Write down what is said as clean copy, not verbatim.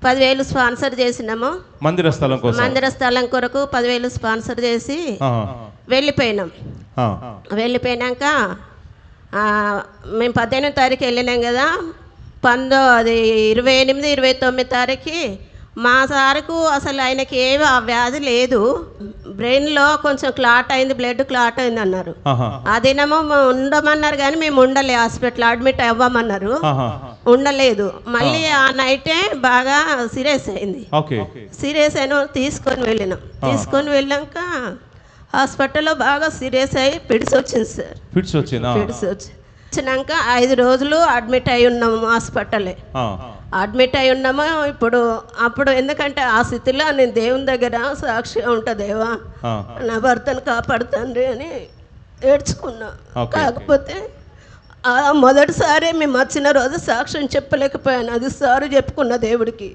10,000 sponsor చేసినాము. మందిర స్థలం కొరకు 10,000 స్పాన్సర్ చేసి వెళ్ళిపోయినాం. వెళ్ళిపోయినాక మేము 18వ తారీఖు వెళ్ళినాం కదా. 28, 29 తారీఖు మా సార్కు అసలు ఆయనకి ఏమి ఆ వ్యాధి లేదు. బ్రెయిన్లో కొంచెం క్లాట్ అయింది, బ్లడ్ క్లాట్ అయింది అన్నారు. ఆ దినము ఉండమన్నారు కానీ మేము ఉండలే, హాస్పిటల్ అడ్మిట్ అవ్వమన్నారు, ఉండలేదు. మళ్ళీ ఆ నైటే బాగా సీరియస్ అయింది. సీరియస్ అయిన తీసుకొని వెళ్ళినాం. తీసుకొని వెళ్ళాక హాస్పిటల్లో బాగా సీరియస్ అయ్యి పిడిసి వచ్చింది సార్. పిడిసి వచ్చినాక 5 రోజులు అడ్మిట్ అయి ఉన్నాము హాస్పిటలే. అడ్మిట్ అయి ఉన్నాము. అప్పుడు ఎందుకంటే ఆ స్థితిలో నేను దేవుని దగ్గర సాక్షిగా ఉంటా, దేవా నా భర్తను కాపాడుతండ్రి అని ఏడ్చుకున్నా. కాకపోతే మొదటిసారి మేము వచ్చిన రోజు సాక్ష్యం చెప్పలేకపోయాను. అది సారు చెప్పుకున్న దేవుడికి.